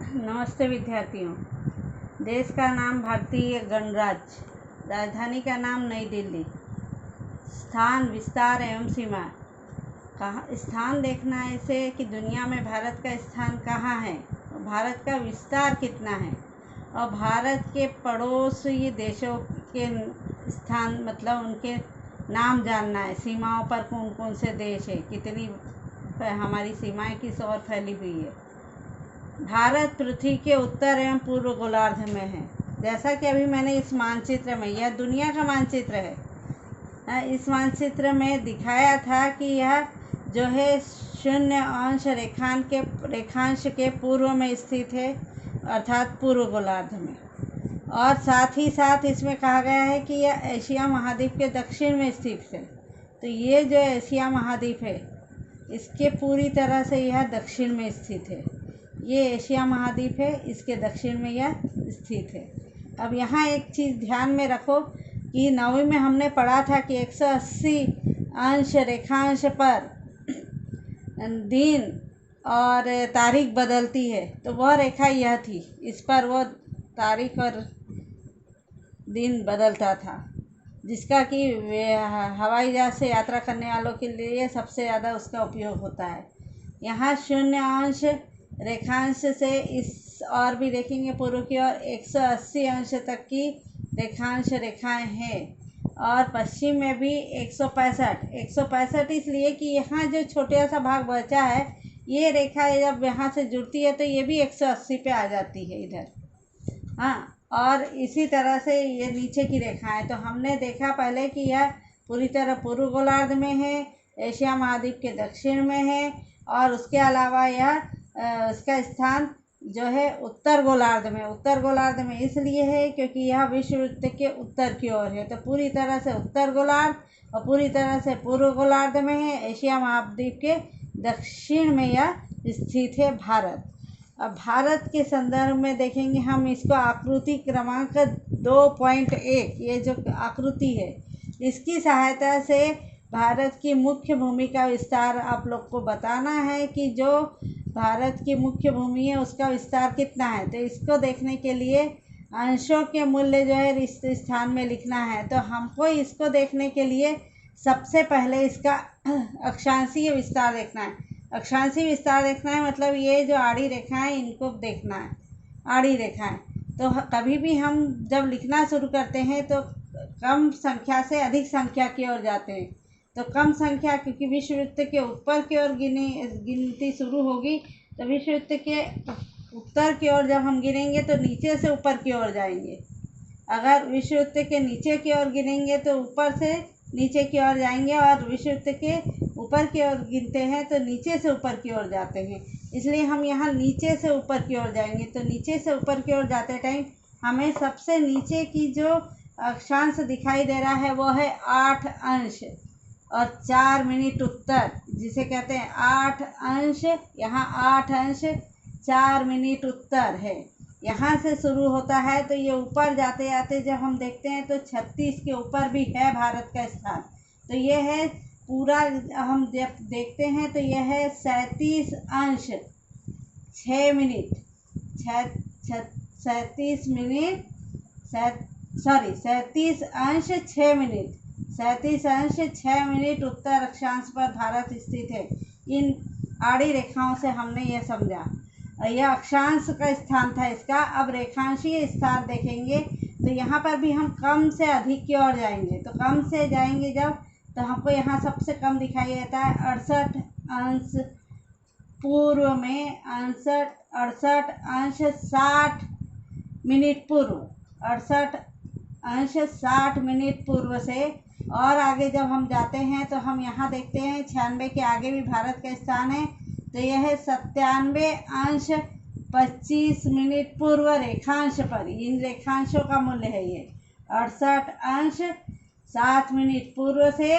नमस्ते विद्यार्थियों। देश का नाम भारतीय गणराज्य, राजधानी का नाम नई दिल्ली। स्थान, विस्तार एवं सीमा। कहाँ स्थान देखना है इसे कि दुनिया में भारत का स्थान कहाँ है, भारत का विस्तार कितना है, और भारत के पड़ोसी देशों के स्थान मतलब उनके नाम जानना है। सीमाओं पर कौन कौन से देश है, कितनी हमारी सीमाएं किस ओर फैली हुई है। भारत पृथ्वी के उत्तर एवं पूर्व गोलार्ध में है। जैसा कि अभी मैंने इस मानचित्र में, यह दुनिया का मानचित्र है, इस मानचित्र में दिखाया था कि यह जो है 0 रेखांश के पूर्व में स्थित है, अर्थात पूर्व गोलार्ध में। और साथ ही साथ इसमें कहा गया है कि यह एशिया महाद्वीप के दक्षिण में स्थित है। तो ये जो एशिया महाद्वीप है, इसके पूरी तरह से यह दक्षिण में स्थित है। ये एशिया महाद्वीप है, इसके दक्षिण में यह स्थित है। अब यहाँ एक चीज़ ध्यान में रखो कि 9वीं में हमने पढ़ा था कि 180 अंश रेखांश पर दिन और तारीख बदलती है। तो वह रेखा यह थी, इस पर वो तारीख और दिन बदलता था, जिसका कि हवाई जहाज से यात्रा करने वालों के लिए सबसे ज़्यादा उसका उपयोग होता है। यहाँ 0 रेखांश से इस और भी देखेंगे पूर्व की ओर 180 अंश तक की रेखाएं हैं, और पश्चिम में भी 165 इसलिए कि यहाँ जो छोटा सा भाग बचा है, ये रेखा जब यहाँ से जुड़ती है तो ये भी 180 पे आ जाती है इधर। हाँ, और इसी तरह से ये नीचे की रेखाएं, तो हमने देखा पहले कि यह पूरी तरह पूर्व गोलार्ध में है, एशिया महाद्वीप के दक्षिण में है, और उसके अलावा यह इसका स्थान जो है उत्तर गोलार्ध में इसलिए है क्योंकि यह विषुववृत्त के उत्तर की ओर है। तो पूरी तरह से उत्तर गोलार्ध और पूरी तरह से पूर्व गोलार्ध में है, एशिया महाद्वीप के दक्षिण में यह स्थित है भारत। अब भारत के संदर्भ में देखेंगे हम इसको आकृति क्रमांक 2.1, ये जो आकृति है, इसकी सहायता से भारत की मुख्य भूमि का विस्तार आप लोग को बताना है कि जो भारत की मुख्य भूमि है उसका विस्तार कितना है। तो इसको देखने के लिए अंशों के मूल्य जो है इस स्थान में लिखना है। तो हमको इसको देखने के लिए सबसे पहले इसका अक्षांशीय विस्तार देखना है। अक्षांशीय विस्तार देखना है मतलब ये जो आड़ी रेखाएं, इनको देखना है, आड़ी रेखाएं। तो कभी भी हम जब लिखना शुरू करते हैं तो कम संख्या से अधिक संख्या की ओर जाते हैं। तो कम संख्या, क्योंकि विषुववृत्त के ऊपर की ओर गिनती शुरू होगी, तो विषुववृत्त के उत्तर की ओर जब हम गिनेंगे तो नीचे से ऊपर की ओर जाएंगे। अगर विषुववृत्त के नीचे की ओर गिनेंगे तो ऊपर से नीचे की ओर जाएंगे, और विषुववृत्त के ऊपर की ओर गिनते हैं तो नीचे से ऊपर की ओर जाते हैं। इसलिए हम यहाँ नीचे से ऊपर की ओर जाएंगे। तो नीचे से ऊपर की ओर जाते टाइम हमें सबसे नीचे की जो अक्षांश दिखाई दे रहा है वो है 8 अंश और 4 मिनट उत्तर, जिसे कहते हैं 8 अंश। यहाँ 8 अंश 4 मिनट उत्तर है, यहाँ से शुरू होता है। तो ये ऊपर जाते जाते जब हम देखते हैं तो 36 के ऊपर भी है भारत का स्थान। तो ये है पूरा, हम जब देखते हैं तो यह है 37 अंश 6 मिनट 37 अंश 6 मिनट 37 अंश 6 मिनट उत्तर अक्षांश पर भारत स्थित है। इन आड़ी रेखाओं से हमने यह समझा, यह अक्षांश का स्थान था इसका। अब रेखांशीय स्थान देखेंगे तो यहाँ पर भी हम कम से अधिक की ओर जाएंगे। तो कम से जाएंगे जब, तो हमको यहाँ सबसे कम दिखाई देता है 68 अंश पूर्व में, 68 अंश 60 मिनट पूर्व, 68 अंश 60 मिनट पूर्व से। और आगे जब हम जाते हैं तो हम यहाँ देखते हैं 96 के आगे भी भारत का स्थान है। तो यह है 97 अंश 25 मिनट पूर्व रेखांश पर। इन रेखांशों का मूल्य है ये 68 अंश 7 मिनट पूर्व से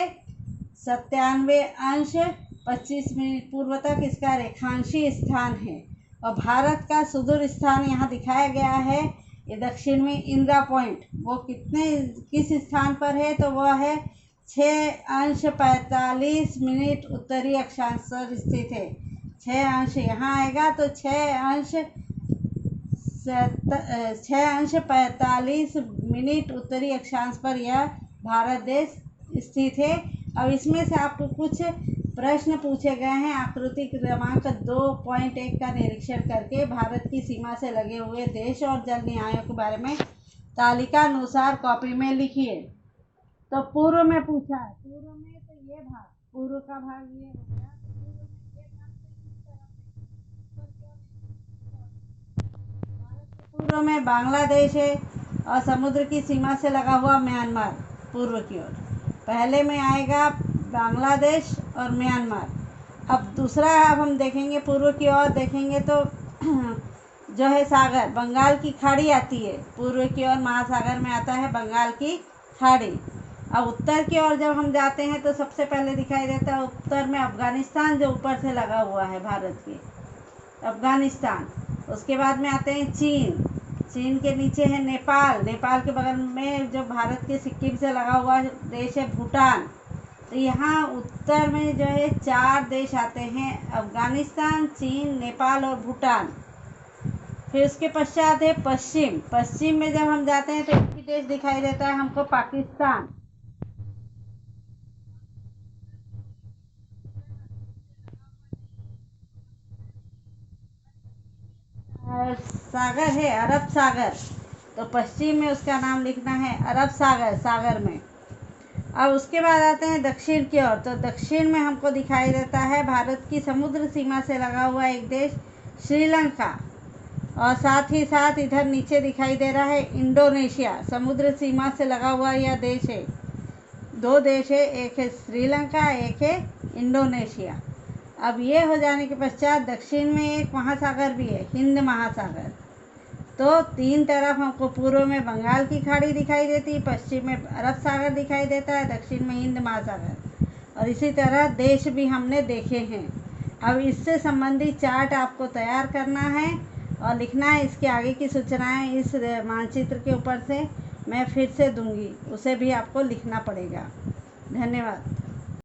97 अंश 25 मिनट पूर्व तक इसका रेखांशीय स्थान है। और भारत का सुदूर स्थान यहाँ दिखाया गया है, ये दक्षिण में इंदिरा पॉइंट, वो किस स्थान पर है, तो वह है 6 अंश 45 मिनट उत्तरी अक्षांश पर स्थित है। 6 अंश यहाँ आएगा तो 6 अंश 6:45 उत्तरी अक्षांश पर यह भारत देश स्थित है। अब इसमें से आपको कुछ प्रश्न पूछे गए हैं। आकृति क्रमांक 2.1 का निरीक्षण करके भारत की सीमा से लगे हुए देश और जल न्यायों के बारे में तालिका अनुसार कॉपी में लिखिए। तो पूर्व में पूछा है, पूर्व में तो ये भाग, पूर्व का भाग ये हो गया। पूर्व में बांग्लादेश है और समुद्र की सीमा से लगा हुआ म्यांमार पूर्व की ओर। पहले में आएगा बांग्लादेश और म्यांमार। अब दूसरा अब हम देखेंगे, पूर्व की ओर देखेंगे तो जो है सागर, बंगाल की खाड़ी आती है। पूर्व की ओर महासागर में आता है बंगाल की खाड़ी। अब उत्तर की ओर जब हम जाते हैं तो सबसे पहले दिखाई देता है उत्तर में अफगानिस्तान, जो ऊपर से लगा हुआ है भारत के, अफगानिस्तान। उसके बाद में आते हैं चीन, चीन के नीचे है नेपाल, नेपाल के बगल में जो भारत के सिक्किम से लगा हुआ देश है भूटान। तो यहाँ उत्तर में जो है 4 देश आते हैं, अफगानिस्तान, चीन, नेपाल और भूटान। फिर उसके पश्चात है पश्चिम, पश्चिम में जब हम जाते हैं तो एक ही देश दिखाई देता है हमको, पाकिस्तान। सागर है अरब सागर, तो पश्चिम में उसका नाम लिखना है अरब सागर, सागर में। अब उसके बाद आते हैं दक्षिण की ओर। तो दक्षिण में हमको दिखाई देता है भारत की समुद्र सीमा से लगा हुआ एक देश श्रीलंका, और साथ ही साथ इधर नीचे दिखाई दे रहा है इंडोनेशिया। समुद्र सीमा से लगा हुआ यह देश है। 2 देश है, एक है श्रीलंका, एक है इंडोनेशिया। अब ये हो जाने के पश्चात दक्षिण में एक महासागर भी है, हिंद महासागर। तो 3 तरफ हमको पूर्व में बंगाल की खाड़ी दिखाई देती है, पश्चिम में अरब सागर दिखाई देता है, दक्षिण में हिंद महासागर। और इसी तरह देश भी हमने देखे हैं। अब इससे संबंधित चार्ट आपको तैयार करना है और लिखना है। इसके आगे की सूचनाएं इस मानचित्र के ऊपर से मैं फिर से दूंगी, उसे भी आपको लिखना पड़ेगा। धन्यवाद।